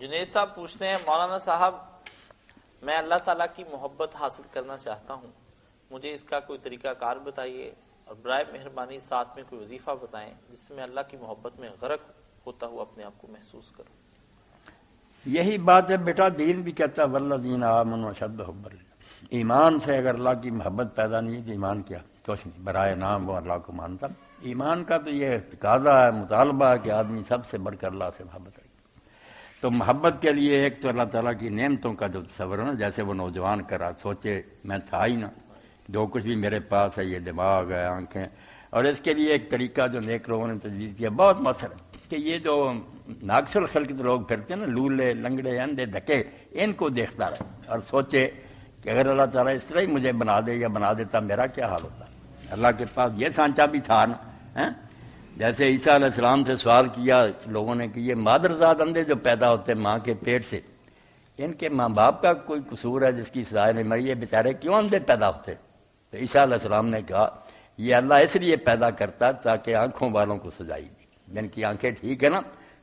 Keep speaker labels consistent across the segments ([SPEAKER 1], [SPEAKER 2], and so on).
[SPEAKER 1] جنید صاحب پوچھتے ہیں، مولانا صاحب میں اللہ تعالیٰ کی محبت حاصل کرنا چاہتا ہوں، مجھے اس کا کوئی طریقہ کار بتائیے، اور برائے مہربانی ساتھ میں کوئی وظیفہ بتائیں جس سے میں اللہ کی محبت میں غرق ہوتا ہوا اپنے آپ کو محسوس کروں۔
[SPEAKER 2] یہی بات ہے بیٹا، دین بھی کہتا ہے والذین آمنوا اشد حبا للہ، ایمان سے اگر اللہ کی محبت پیدا نہیں تو ایمان کیا؟ کچھ نہیں، برائے نام وہ اللہ کو مانتا۔ ایمان کا تو یہ تقاضا ہے، مطالبہ ہے کہ آدمی سب سے بڑھ کر اللہ سے محبت رکھے۔ تو محبت کے لیے ایک تو اللہ تعالیٰ کی نعمتوں کا جو تصور ہے نا، جیسے وہ نوجوان کرا سوچے میں تھا ہی نا، جو کچھ بھی میرے پاس ہے یہ دماغ ہے، آنکھیں، اور اس کے لیے ایک طریقہ جو نیک لوگوں نے تجویز کیا بہت مؤثر ہے کہ یہ جو ناقص الخلق لوگ پھرتے ہیں نا، لولے لنگڑے اندھے ڈھکے، ان کو دیکھتا رہے اور سوچے کہ اگر اللہ تعالیٰ اس طرح ہی مجھے بنا دے یا بنا دیتا میرا کیا حال ہوتا۔ اللہ کے پاس یہ سانچہ بھی تھا نا، جیسے عیسیٰ علیہ السلام سے سوال کیا لوگوں نے کہ یہ مادرزاد اندھے جو پیدا ہوتے ماں کے پیٹ سے، ان کے ماں باپ کا کوئی قصور ہے جس کی سزا نہیں مری، یہ بیچارے کیوں اندھے پیدا ہوتے؟ تو عیسیٰ علیہ السلام نے کہا یہ اللہ اس لیے پیدا کرتا تاکہ آنکھوں والوں کو سجائی دے، جن کی آنکھیں ٹھیک ہے نا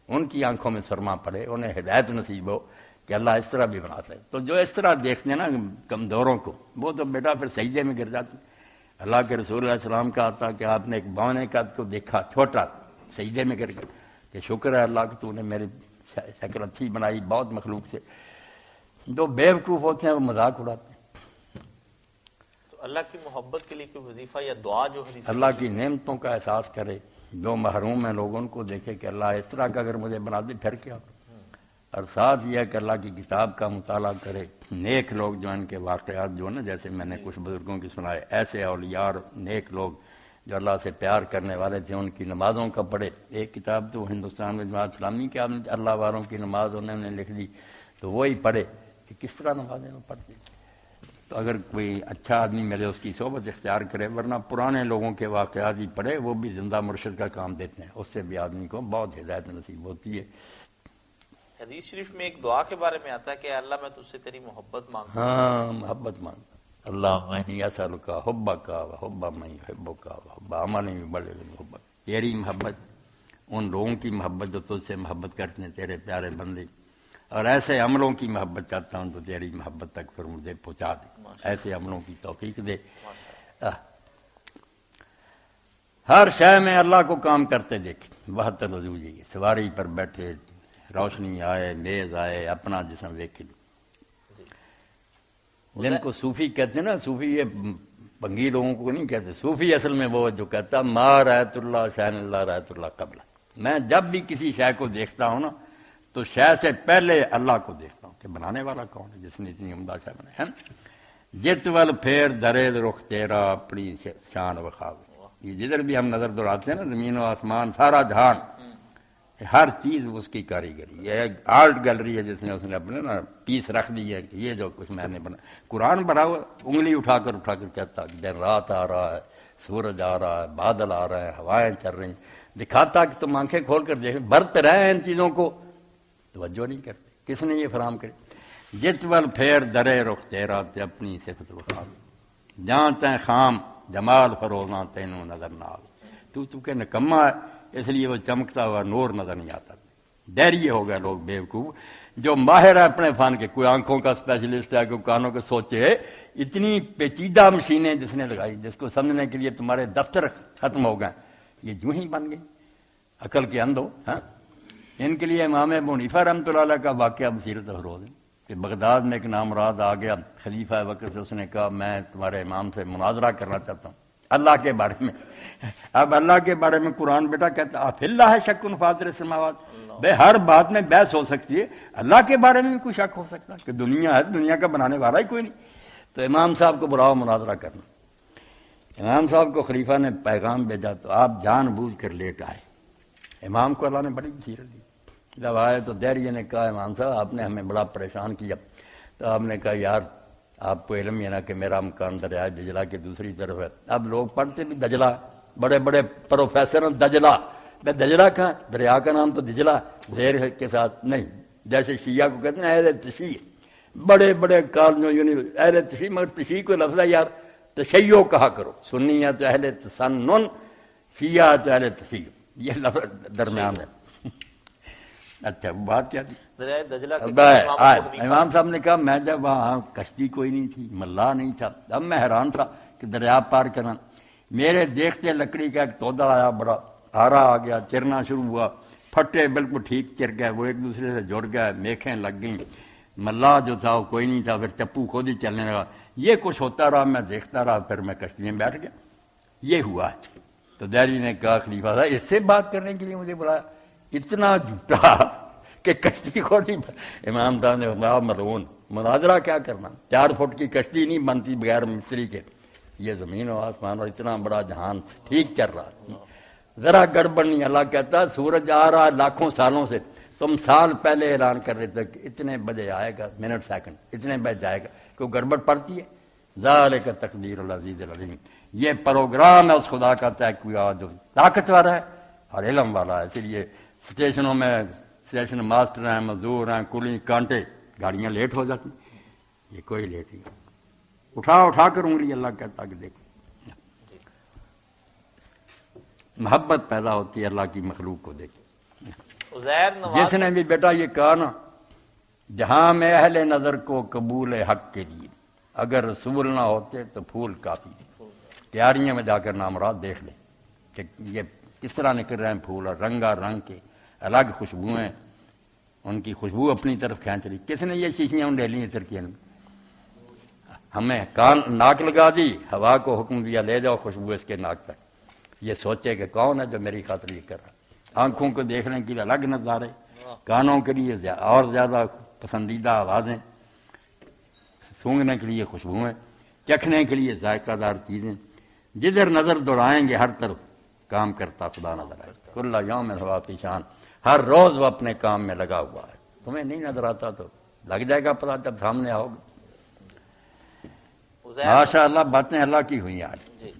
[SPEAKER 2] ان کی آنکھوں میں سرما پڑے، انہیں ہدایت نصیب ہو کہ اللہ اس طرح بھی بناتا ہے۔ تو جو اس طرح دیکھتے ہیں نا کمزوروں کو، وہ تو بیٹا پھر سجدے میں گر جاتے ہیں۔ اللہ کے رسول علیہ السلام کا آتا کہ آپ نے ایک بونے کا کو دیکھا چھوٹا، سجدے میں گر گیا کہ شکر ہے اللہ کہ تو نے میری شکل اچھی بنائی بہت مخلوق سے۔ جو بے وقوف ہوتے ہیں وہ مذاق اڑاتے ہیں۔
[SPEAKER 1] تو اللہ کی محبت کے لیے کوئی وظیفہ یا دعا جو حدیث
[SPEAKER 2] اللہ کی نعمتوں کا احساس کرے، جو محروم ہیں لوگ ان کو دیکھے کہ اللہ اس طرح کا اگر مجھے بنا دے پھر کیا، اور ساتھ یہ ہے کہ اللہ کی کتاب کا مطالعہ کرے، نیک لوگ جو ان کے واقعات جو نا، جیسے میں نے کچھ بزرگوں کی سنائے، ایسے اولیاء اور نیک لوگ جو اللہ سے پیار کرنے والے تھے ان کی نمازوں کا پڑھے۔ ایک کتاب تو ہندوستان میں جماعت اسلامی کے اللہ والوں کی نماز انہوں نے لکھ دی، تو وہی پڑھے کہ کس طرح نمازیں پڑھتے۔ تو اگر کوئی اچھا آدمی ملے اس کی صحبت اختیار کرے، ورنہ پرانے لوگوں کے واقعات ہی پڑھے، وہ بھی زندہ مرشد کا کام دیتے ہیں، اس سے بھی آدمی کو بہت ہدایت نصیب ہوتی ہے۔
[SPEAKER 1] حدیث شریف میں ایک دعا کے بارے میں آتا ہے کہ اللہ میں تجھ سے تیری محبت مانگتا ہوں۔
[SPEAKER 2] ہاں، محبت مانگتا اللہ انی اسألک حبک وحب من یحبک وحب عمل یبلغ حبک، تیری محبت، ان لوگوں کی محبت جو تجھ سے محبت کرتے ہیں تیرے پیارے بندے، اور ایسے عملوں کی محبت چاہتا ہوں تو تیری محبت تک پھر مجھے پہنچا دے، ایسے عملوں کی توفیق دے۔ ہر شے میں اللہ کو کام کرتے دیکھیں، بہتر رضو جی سواری پر بیٹھے، روشنی آئے، میز آئے، اپنا جسم دیکھ لو۔ جن کو صوفی کہتے ہیں نا، صوفی یہ بنگی لوگوں کو نہیں کہتے، صوفی اصل میں وہ جو کہتا ما رأیت اللہ شین اللہ رأیت اللہ قبل، میں جب بھی کسی شے کو دیکھتا ہوں نا تو شے سے پہلے اللہ کو دیکھتا ہوں کہ بنانے والا کون ہے جس نے اتنی عمدہ شے بنائی ہے۔ جت ول پھیر درد رخ تیرا اپنی شان وخاب، یہ جدھر بھی ہم نظر دوڑاتے ہیں نا، زمین و آسمان سارا جہان، ہر چیز اس کی کاریگری، یہ ایک آرٹ گیلری ہے جس نے اس نے اپنے نا پیس رکھ دی ہے کہ یہ جو کچھ میں نے بنا۔ قرآن بنا ہوا انگلی اٹھا کر کہتا کہ دن رات آ رہا ہے، سورج آ رہا ہے، بادل آ رہے ہیں، ہوائیں چل رہی ہیں، دکھاتا کہ تم آنکھیں کھول کر دیکھ، برت رہے ہیں ان چیزوں کو، توجہ نہیں کرتے۔ کس نے یہ فراہم کری؟ جت ول پھیر درے رخ تیرا تے اپنی صفت وخا، جہاں تیں خام جمال فروزاں تینوں نظر نہ آوے، تو کہ نکما ہے اس لیے وہ چمکتا ہوا نور نظر نہیں آتا۔ ڈیریے ہو گئے لوگ بیوقوف جو ماہر ہے اپنے فن کے، کوئی آنکھوں کا اسپیشلسٹ ہے، کوئی کانوں کے، سوچے اتنی پیچیدہ مشینیں جس نے لگائی جس کو سمجھنے کے لیے تمہارے دفتر ختم ہو گئے، یہ جو ہی بن گئی عقل کے اندھو۔ ان کے لیے امام ابو حنیفہ رحمۃ اللہ علیہ کا واقعہ بصیرت افروز ہے کہ بغداد میں ایک نامراد آ گیا خلیفہ وقت سے، اس نے کہا میں تمہارے امام سے مناظرہ کرنا چاہتا ہوں اللہ کے بارے میں۔ اب اللہ کے بارے میں قرآن بیٹا کہتا آپ اللہ ہے شک فاطر السماوات، بے ہر بات میں بحث ہو سکتی ہے، اللہ کے بارے میں بھی کوئی شک ہو سکتا ہے کہ دنیا ہے، دنیا کا بنانے والا ہی کوئی نہیں۔ تو امام صاحب کو بلاؤ مناظرہ کرنا۔ امام صاحب کو خلیفہ نے پیغام بھیجا تو آپ جان بوجھ کر لیٹ آئے۔ امام کو اللہ نے بڑی بصیرت دی، جب آئے تو دیریے نے کہا امام صاحب آپ نے ہمیں بڑا پریشان کیا۔ تو آپ نے کہا یار آپ کو علم یہ نا کہ میرا مکان دریائے دجلہ کی دوسری طرف ہے، اب لوگ پڑھتے بھی دجلہ، بڑے بڑے پروفیسر ہیں دجلہ، میں دجلہ کہاں، دریا کا نام تو دجلہ زیر کے ساتھ نہیں، جیسے شیعہ کو کہتے ہیں اہل تشیع، بڑے بڑے کالجوں اہل تشیع، مگر تشیع کو لفظ ہے یار تشیع کہا کرو، سنی ہے تو اہل تسنن، شیعہ ہے تو اہل تشیع، یہ لفظ درمیان ہے۔ اچھا بات کیا تھی؟
[SPEAKER 1] دریائے دجلہ کے
[SPEAKER 2] ہوتا ہے
[SPEAKER 1] امام ابو حنیفہ
[SPEAKER 2] امام صاحب نے کہا میں جب وہاں کشتی کوئی نہیں تھی ملا نہیں تھا اب میں حیران تھا کہ دریا پار کرنا میرے دیکھتے لکڑی کا ایک تودا آیا بڑا آرا آ گیا چرنا شروع ہوا پھٹے بالکل ٹھیک چر گئے وہ ایک دوسرے سے جڑ گئے میکھیں لگ گئیں ملا جو تھا وہ کوئی نہیں تھا پھر چپو خود ہی چلنے لگا یہ کچھ ہوتا رہا میں دیکھتا رہا پھر میں کشتی میں بیٹھ گیا یہ ہوا ہے تو دہلی نے کہا خلیفہ صاحب اس سے بات کرنے کے لیے مجھے بلایا اتنا جھوٹا کہ کشتی کو نہیں امام صاحب نے کہا ملعون مناظرہ کیا کرنا 4 فٹ کی کشتی نہیں بنتی بغیر مستری کے یہ زمین و آسمان اور اتنا بڑا جہان ٹھیک چل رہا ذرا گڑبڑ نہیں اللہ کہتا سورج آ رہا لاکھوں سالوں سے تم سال پہلے اعلان کر رہے تھے کہ اتنے بجے آئے گا منٹ سیکنڈ اتنے بجے جائے گا کوئی گڑبڑ پڑتی ہے ذالک تقدیر العزیز العلیم یہ پروگرام ہے اس خدا کا طے کیا جو طاقتور ہے اور علم والا ہے اس لیے اسٹیشنوں میں اسٹیشن ماسٹر ہیں مزدور ہیں کلی کانٹے گاڑیاں لیٹ ہو جاتی یہ کوئی لیٹ نہیں اٹھا کر انگلی اللہ کہتا کہ دیکھو محبت پیدا ہوتی ہے اللہ کی مخلوق کو دیکھ
[SPEAKER 1] عزیر نواز
[SPEAKER 2] جس نے بھی بیٹا یہ کہا نا جہاں میں اہل نظر کو قبول حق کے لیے اگر رسول نہ ہوتے تو پھول کافی تیاریوں میں جا کر نامراد دیکھ لیں کہ یہ کس طرح نکل رہے ہیں پھول اور رنگا رنگ کے الگ خوشبوئیں ان کی خوشبو اپنی طرف کھینچ رہی کس نے یہ شیشیاں انڈیلی ترکیاں ہمیں ناک لگا دی ہوا کو حکم دیا لے جاؤ خوشبو اس کے ناک تک یہ سوچے کہ کون ہے جو میری خاطر یہ کر رہا آنکھوں کو دیکھنے کے لیے الگ نظارے کانوں کے لیے اور زیادہ پسندیدہ آوازیں سونگنے کے لیے خوشبوئیں چکھنے کے لیے ذائقہ دار چیزیں جدھر نظر دوڑائیں گے ہر طرف کام کرتا خدا نظر آئے کل یوم ہوا فی شان ہر روز وہ اپنے کام میں لگا ہوا ہے تمہیں نہیں نظر آتا تو لگ جائے گا پتہ جب سامنے آؤ گے ماشاء اللہ باتیں اللہ کی ہوئی آج